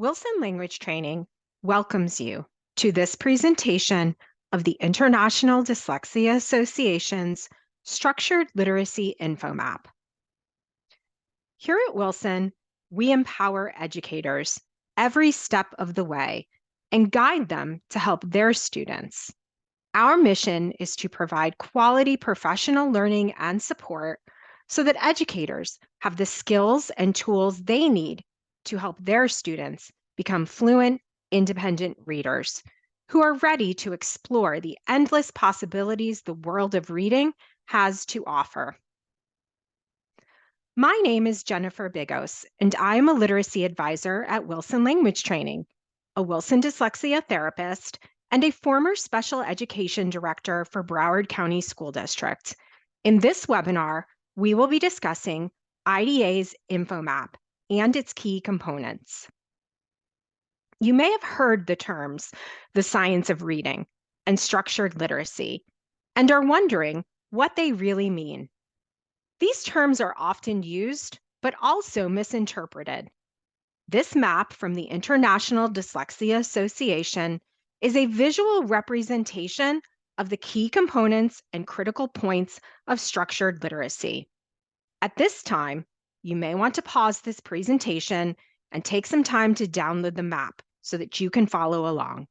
Wilson Language Training welcomes you to this presentation of the International Dyslexia Association's Structured Literacy InfoMap. Here at Wilson, we empower educators every step of the way and guide them to help their students. Our mission is to provide quality professional learning and support so that educators have the skills and tools they need to help their students become fluent, independent readers who are ready to explore the endless possibilities the world of reading has to offer. My name is Jennifer Bigos, and I am a literacy advisor at Wilson Language Training, a Wilson Dyslexia Therapist, and a former special education director for Broward County School District. In this webinar, we will be discussing IDA's InfoMap and its key components. You may have heard the terms, the science of reading and structured literacy, and are wondering what they really mean. These terms are often used, but also misinterpreted. This map from the International Dyslexia Association is a visual representation of the key components and critical points of structured literacy. At this time, you may want to pause this presentation and take some time to download the map so that you can follow along.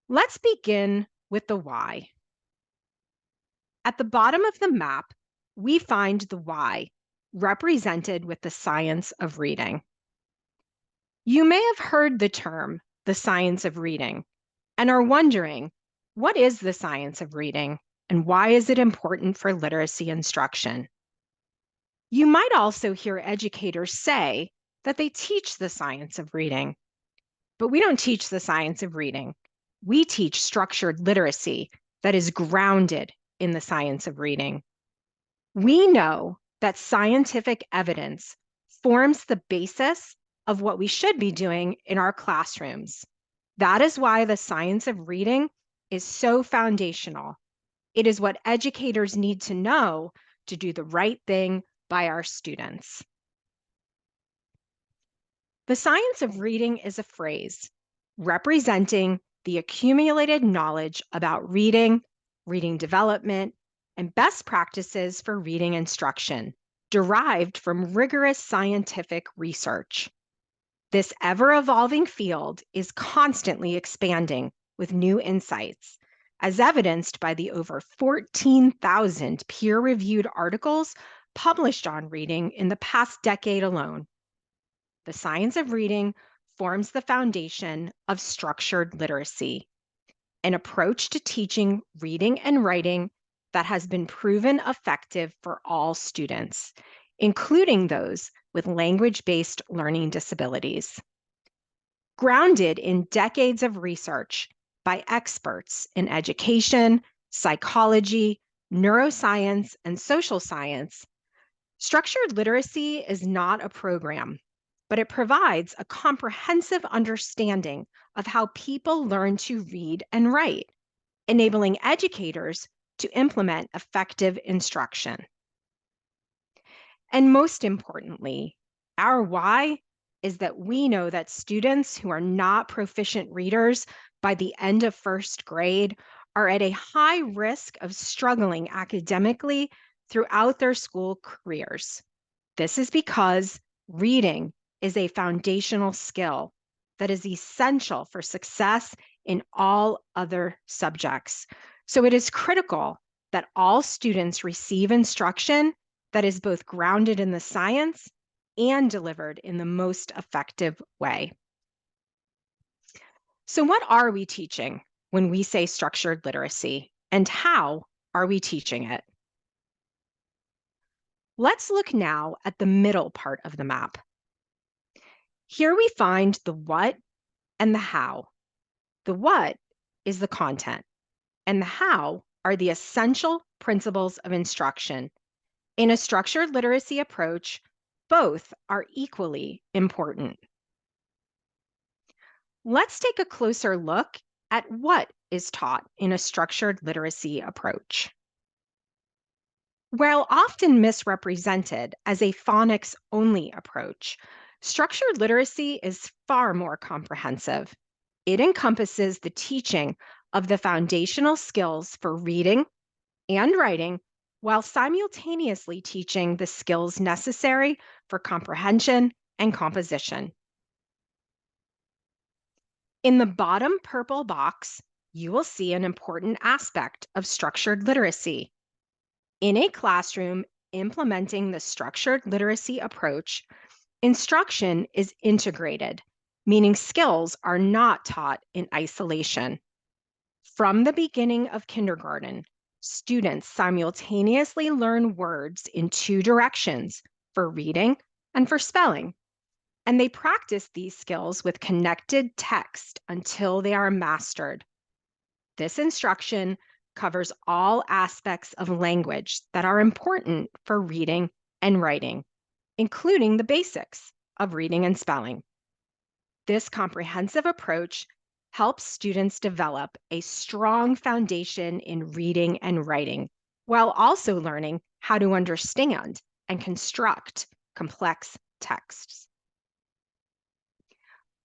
Let's begin with the why. At the bottom of the map, we find the why, represented with the science of reading. You may have heard the term, the science of reading, and are wondering, what is the science of reading and why is it important for literacy instruction? You might also hear educators say that they teach the science of reading, but we don't teach the science of reading. We teach structured literacy that is grounded in the science of reading. We know that scientific evidence forms the basis of what we should be doing in our classrooms. That is why the science of reading is so foundational. It is what educators need to know to do the right thing by our students. The science of reading is a phrase representing the accumulated knowledge about reading, reading development, and best practices for reading instruction derived from rigorous scientific research. This ever-evolving field is constantly expanding with new insights, as evidenced by the over 14,000 peer-reviewed articles published on reading in the past decade alone. The science of reading forms the foundation of structured literacy, an approach to teaching reading and writing that has been proven effective for all students, including those with language-based learning disabilities. Grounded in decades of research by experts in education, psychology, neuroscience, and social science, structured literacy is not a program, but it provides a comprehensive understanding of how people learn to read and write, enabling educators to implement effective instruction. And most importantly, our why is that we know that students who are not proficient readers by the end of first grade are at a high risk of struggling academically throughout their school careers. This is because reading is a foundational skill that is essential for success in all other subjects. So it is critical that all students receive instruction that is both grounded in the science and delivered in the most effective way. So what are we teaching when we say structured literacy, and how are we teaching it? Let's look now at the middle part of the map. Here we find the what and the how. The what is the content, and the how are the essential principles of instruction. In a structured literacy approach, both are equally important. Let's take a closer look at what is taught in a structured literacy approach. While often misrepresented as a phonics-only approach, structured literacy is far more comprehensive. It encompasses the teaching of the foundational skills for reading and writing while simultaneously teaching the skills necessary for comprehension and composition. In the bottom purple box, you will see an important aspect of structured literacy. In a classroom implementing the structured literacy approach, instruction is integrated, meaning skills are not taught in isolation. From the beginning of kindergarten, students simultaneously learn words in two directions for reading and for spelling, and they practice these skills with connected text until they are mastered. This instruction covers all aspects of language that are important for reading and writing, including the basics of reading and spelling. This comprehensive approach helps students develop a strong foundation in reading and writing, while also learning how to understand and construct complex texts.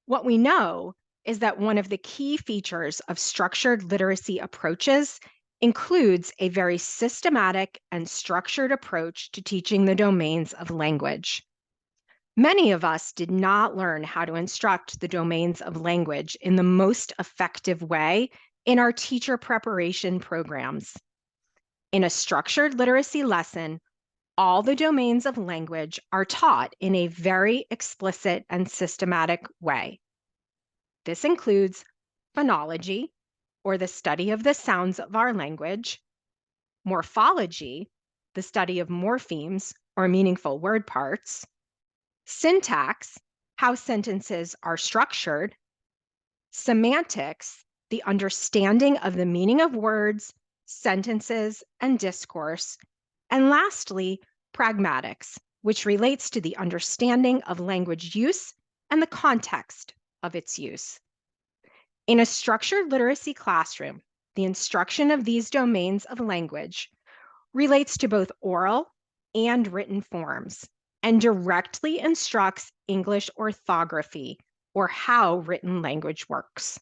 What we know is that one of the key features of structured literacy approaches includes a very systematic and structured approach to teaching the domains of language. Many of us did not learn how to instruct the domains of language in the most effective way in our teacher preparation programs. In a structured literacy lesson, all the domains of language are taught in a very explicit and systematic way. This includes phonology, or the study of the sounds of our language, morphology, the study of morphemes or meaningful word parts, syntax, how sentences are structured, semantics, the understanding of the meaning of words, sentences, and discourse, and lastly, pragmatics, which relates to the understanding of language use and the context of its use. In a structured literacy classroom, the instruction of these domains of language relates to both oral and written forms and directly instructs English orthography, or how written language works.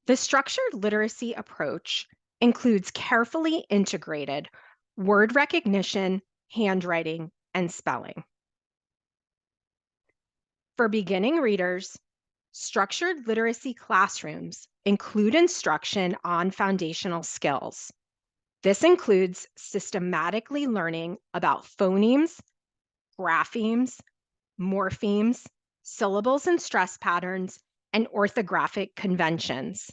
The structured literacy approach includes carefully integrated word recognition, handwriting, and spelling. For beginning readers, structured literacy classrooms include instruction on foundational skills. This includes systematically learning about phonemes, graphemes, morphemes, syllables and stress patterns, and orthographic conventions.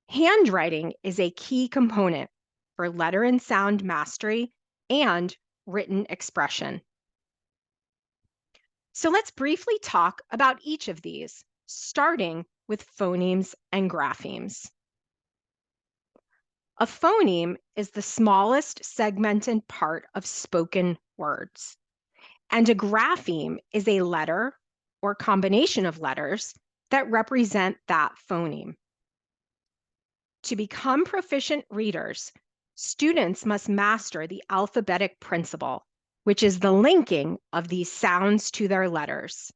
Handwriting is a key component for letter and sound mastery and written expression. So let's briefly talk about each of these, starting with phonemes and graphemes. A phoneme is the smallest segmented part of spoken words, and a grapheme is a letter or combination of letters that represent that phoneme. To become proficient readers, students must master the alphabetic principle, which is the linking of these sounds to their letters.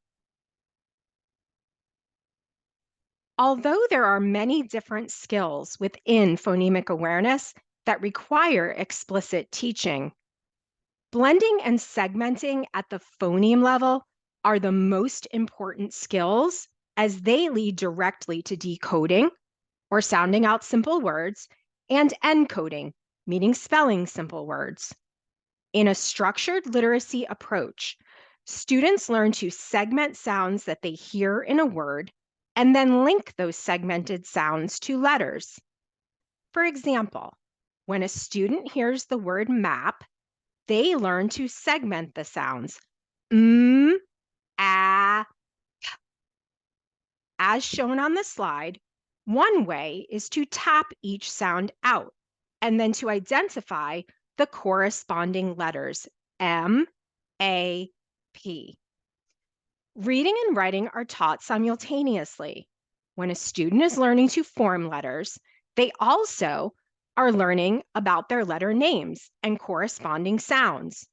Although there are many different skills within phonemic awareness that require explicit teaching, blending and segmenting at the phoneme level are the most important skills, as they lead directly to decoding, or sounding out simple words, and encoding, meaning spelling simple words. In a structured literacy approach, students learn to segment sounds that they hear in a word and then link those segmented sounds to letters. For example, when a student hears the word map, they learn to segment the sounds ah. As shown on the slide, one way is to tap each sound out and then to identify the corresponding letters M, A, P. Reading and writing are taught simultaneously. When a student is learning to form letters, they also are learning about their letter names and corresponding sounds.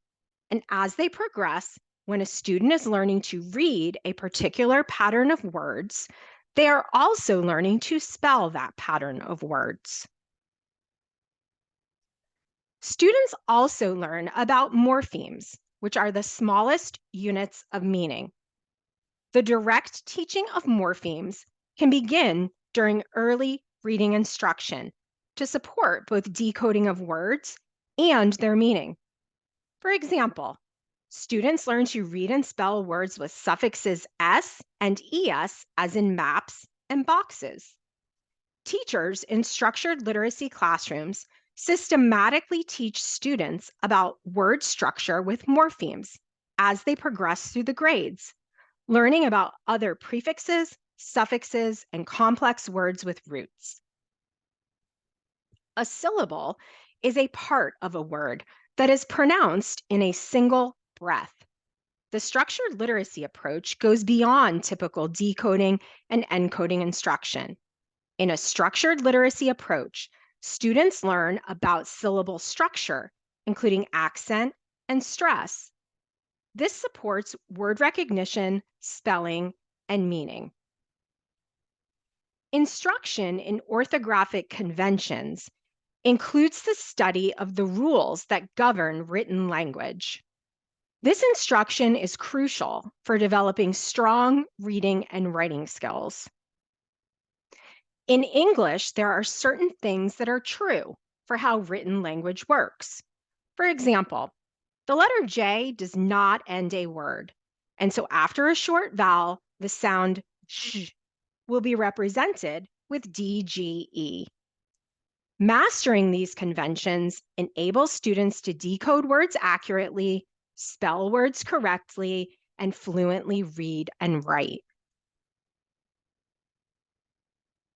And as they progress, when a student is learning to read a particular pattern of words, they are also learning to spell that pattern of words. Students also learn about morphemes, which are the smallest units of meaning. The direct teaching of morphemes can begin during early reading instruction to support both decoding of words and their meaning. For example, students learn to read and spell words with suffixes s and es, as in maps and boxes. Teachers in structured literacy classrooms systematically teach students about word structure with morphemes as they progress through the grades, learning about other prefixes, suffixes, and complex words with roots. A syllable is a part of a word that is pronounced in a single breath. The structured literacy approach goes beyond typical decoding and encoding instruction. In a structured literacy approach, students learn about syllable structure, including accent and stress. This supports word recognition, spelling, and meaning. Instruction in orthographic conventions includes the study of the rules that govern written language. This instruction is crucial for developing strong reading and writing skills. In English, there are certain things that are true for how written language works. For example, the letter J does not end a word, and so after a short vowel, the sound j will be represented with DGE. Mastering these conventions enables students to decode words accurately, spell words correctly, and fluently read and write.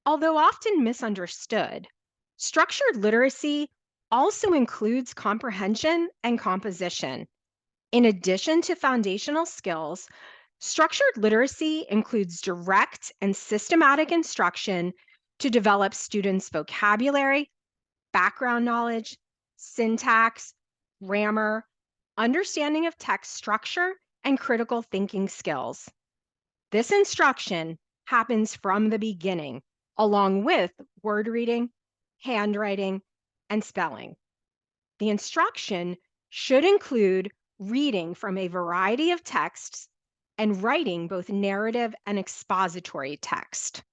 Although often misunderstood, structured literacy also includes comprehension and composition. In addition to foundational skills, structured literacy includes direct and systematic instruction to develop students' vocabulary, background knowledge, syntax, grammar, understanding of text structure, and critical thinking skills. This instruction happens from the beginning, along with word reading, handwriting, and spelling. The instruction should include reading from a variety of texts and writing both narrative and expository text.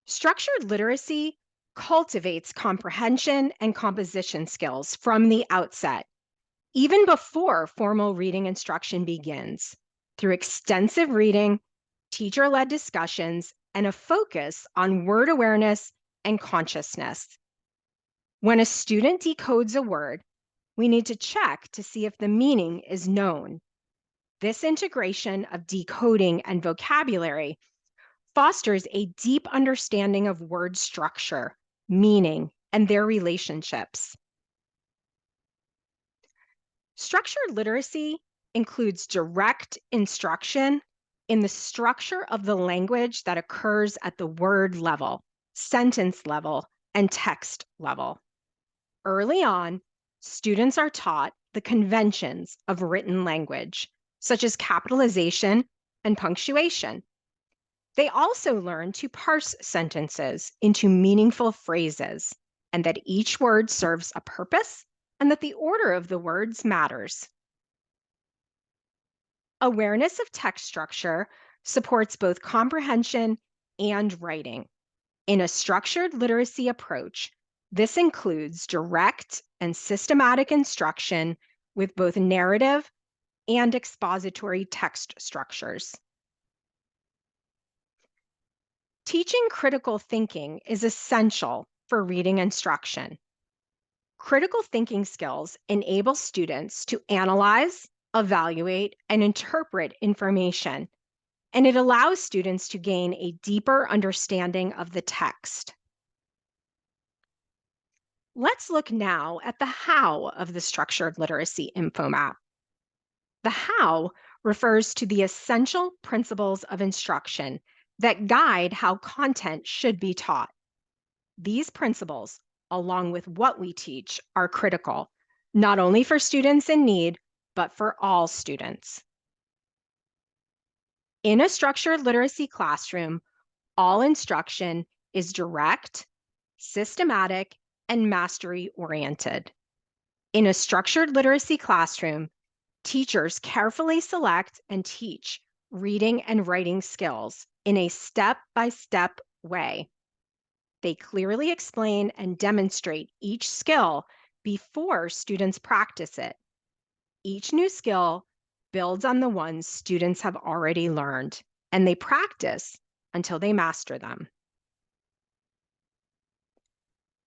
Structured literacy cultivates comprehension and composition skills from the outset, even before formal reading instruction begins, through extensive reading, teacher-led discussions, and a focus on word awareness and consciousness. When a student decodes a word, we need to check to see if the meaning is known. This integration of decoding and vocabulary fosters a deep understanding of word structure, meaning, and their relationships. Structured literacy includes direct instruction in the structure of the language that occurs at the word level, sentence level, and text level. Early on, students are taught the conventions of written language, such as capitalization and punctuation. They also learn to parse sentences into meaningful phrases, and that each word serves a purpose and that the order of the words matters. Awareness of text structure supports both comprehension and writing. In a structured literacy approach, this includes direct and systematic instruction with both narrative and expository text structures. Teaching critical thinking is essential for reading instruction. Critical thinking skills enable students to analyze, evaluate, and interpret information, and it allows students to gain a deeper understanding of the text. Let's look now at the how of the structured literacy InfoMap. The how refers to the essential principles of instruction that guide how content should be taught. These principles, along with what we teach, are critical, not only for students in need, but for all students. In a structured literacy classroom, all instruction is direct, systematic, and mastery-oriented. In a structured literacy classroom, teachers carefully select and teach reading and writing skills in a step-by-step way. They clearly explain and demonstrate each skill before students practice it. Each new skill builds on the ones students have already learned, and they practice until they master them.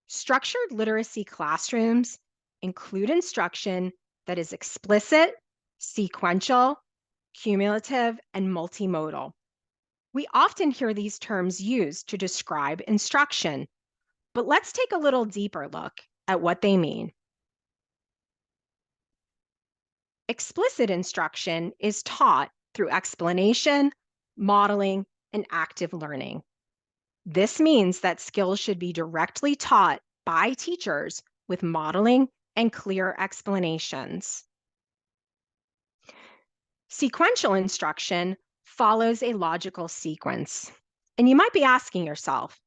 Structured literacy classrooms include instruction that is explicit, sequential, cumulative, and multimodal. We often hear these terms used to describe instruction, but let's take a little deeper look at what they mean. Explicit instruction is taught through explanation, modeling, and active learning. This means that skills should be directly taught by teachers with modeling and clear explanations. Sequential instruction follows a logical sequence. And you might be asking yourself,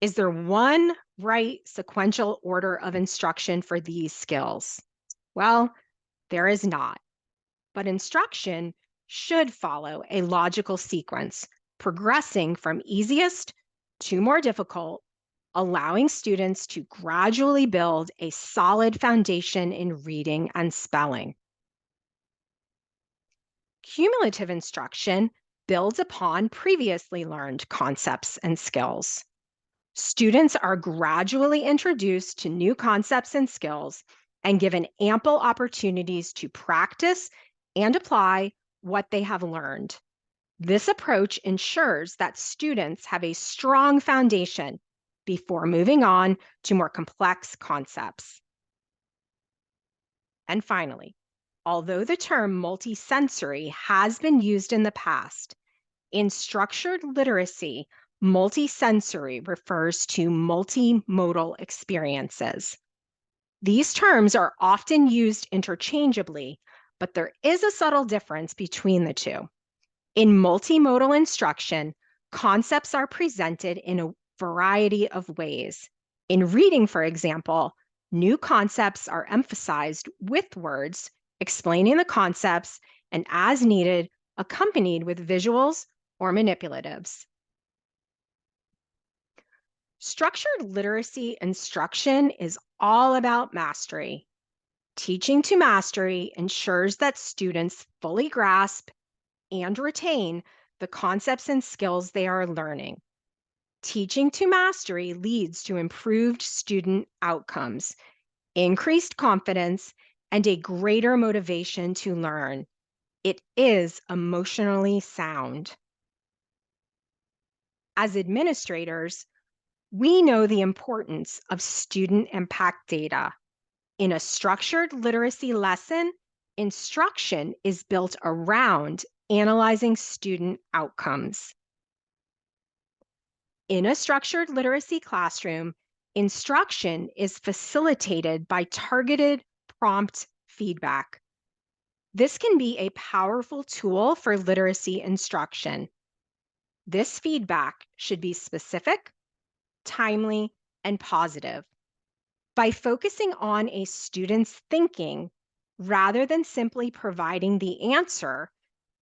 is there one right sequential order of instruction for these skills? Well, there is not. But instruction should follow a logical sequence, progressing from easiest to more difficult, allowing students to gradually build a solid foundation in reading and spelling. Cumulative instruction builds upon previously learned concepts and skills. Students are gradually introduced to new concepts and skills and given ample opportunities to practice and apply what they have learned. This approach ensures that students have a strong foundation before moving on to more complex concepts. And finally, although the term multisensory has been used in the past, in structured literacy, multisensory refers to multimodal experiences. These terms are often used interchangeably, but there is a subtle difference between the two. In multimodal instruction, concepts are presented in a variety of ways. In reading, for example, new concepts are emphasized with words, explaining the concepts, and as needed, accompanied with visuals or manipulatives. Structured literacy instruction is all about mastery. Teaching to mastery ensures that students fully grasp and retain the concepts and skills they are learning. Teaching to mastery leads to improved student outcomes, increased confidence, and a greater motivation to learn. It is emotionally sound. As administrators, we know the importance of student impact data. In a structured literacy lesson, instruction is built around analyzing student outcomes. In a structured literacy classroom, instruction is facilitated by targeted prompt feedback. This can be a powerful tool for literacy instruction. This feedback should be specific, timely, and positive. By focusing on a student's thinking rather than simply providing the answer,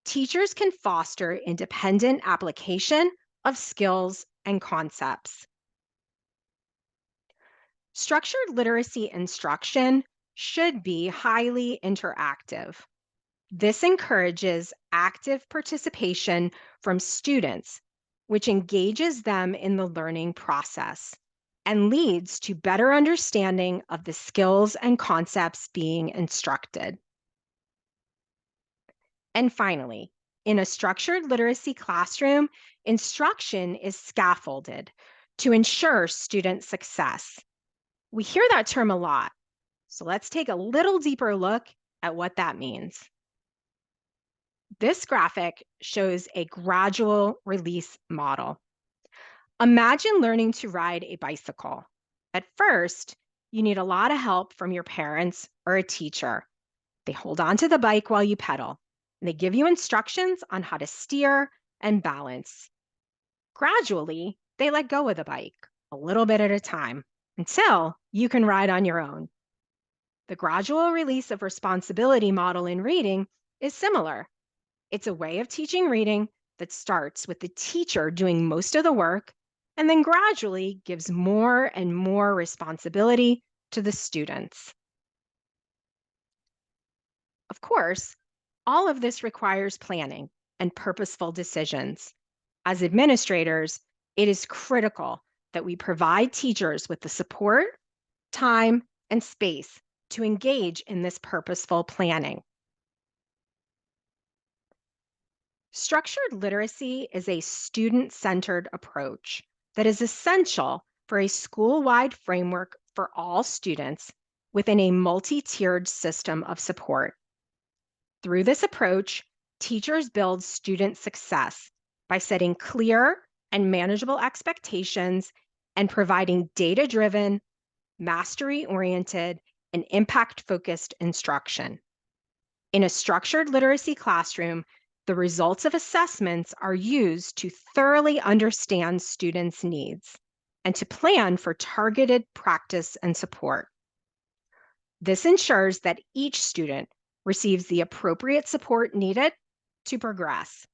teachers can foster independent application of skills and concepts. Structured literacy instruction should be highly interactive. This encourages active participation from students, which engages them in the learning process and leads to better understanding of the skills and concepts being instructed. And finally, in a structured literacy classroom, instruction is scaffolded to ensure student success. We hear that term a lot, so let's take a little deeper look at what that means. This graphic shows a gradual release model. Imagine learning to ride a bicycle. At first, you need a lot of help from your parents or a teacher. They hold on to the bike while you pedal, and they give you instructions on how to steer and balance. Gradually, they let go of the bike a little bit at a time until you can ride on your own. The gradual release of responsibility model in reading is similar. It's a way of teaching reading that starts with the teacher doing most of the work and then gradually gives more and more responsibility to the students. Of course, all of this requires planning and purposeful decisions. As administrators, it is critical that we provide teachers with the support, time, and space to engage in this purposeful planning. Structured literacy is a student centered approach that is essential for a school wide framework for all students within a multi tiered system of support. Through this approach, teachers build student success by setting clear and manageable expectations and providing data driven, mastery oriented, and impact focused instruction. In a structured literacy classroom, the results of assessments are used to thoroughly understand students' needs and to plan for targeted practice and support. This ensures that each student receives the appropriate support needed to progress.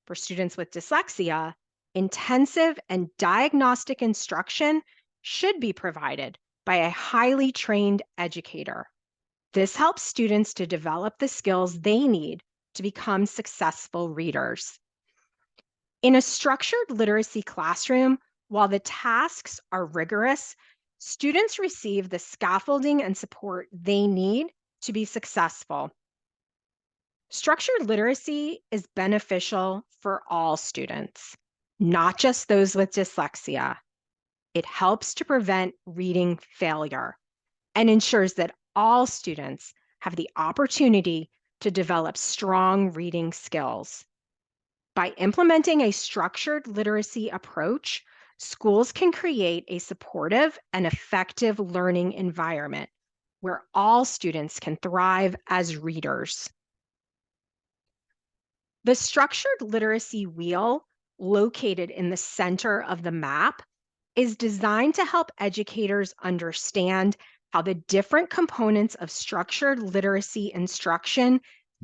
For students with dyslexia, intensive and diagnostic instruction should be provided by a highly trained educator. This helps students to develop the skills they need to become successful readers. In a structured literacy classroom, while the tasks are rigorous, students receive the scaffolding and support they need to be successful. Structured literacy is beneficial for all students, not just those with dyslexia. It helps to prevent reading failure and ensures that all students have the opportunity to develop strong reading skills. By implementing a structured literacy approach, schools can create a supportive and effective learning environment where all students can thrive as readers. The structured literacy wheel, located in the center of the map, is designed to help educators understand how the different components of structured literacy instruction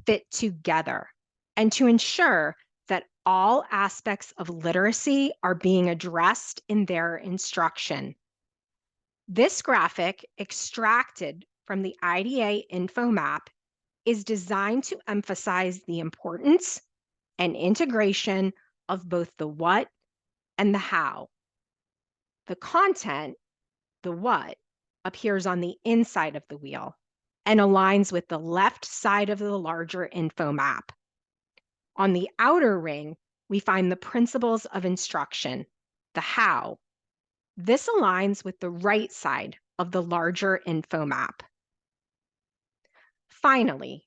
fit together and to ensure that all aspects of literacy are being addressed in their instruction. This graphic, extracted from the IDA InfoMap, is designed to emphasize the importance and integration of both the what and the how. The content, the what, appears on the inside of the wheel and aligns with the left side of the larger info map. On the outer ring, we find the principles of instruction, the how. This aligns with the right side of the larger info map. Finally,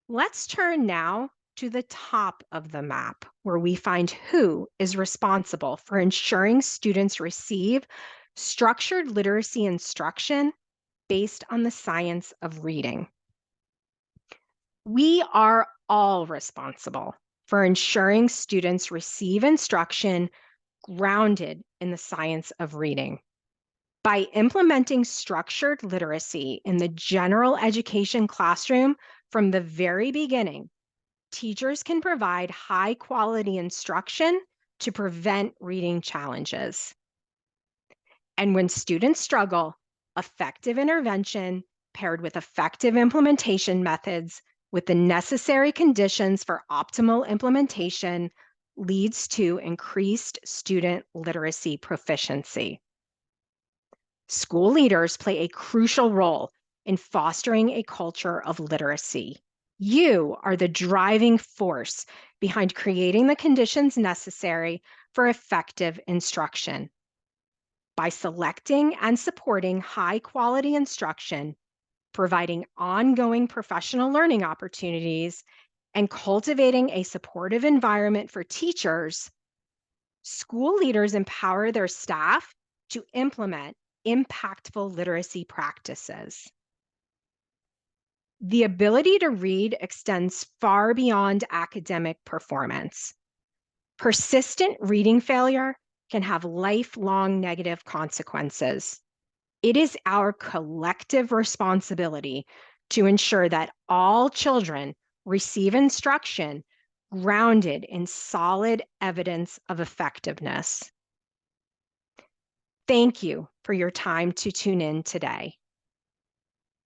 let's turn now to the top of the map, where we find who is responsible for ensuring students receive structured literacy instruction based on the science of reading. We are all responsible for ensuring students receive instruction grounded in the science of reading. By implementing structured literacy in the general education classroom from the very beginning, teachers can provide high quality instruction to prevent reading challenges. And when students struggle, effective intervention paired with effective implementation methods with the necessary conditions for optimal implementation leads to increased student literacy proficiency. School leaders play a crucial role in fostering a culture of literacy. You are the driving force behind creating the conditions necessary for effective instruction. By selecting and supporting high-quality instruction, providing ongoing professional learning opportunities, and cultivating a supportive environment for teachers, School leaders empower their staff to implement impactful literacy practices. The ability to read extends far beyond academic performance. Persistent reading failure can have lifelong negative consequences. It is our collective responsibility to ensure that all children receive instruction grounded in solid evidence of effectiveness. Thank you for your time to tune in today.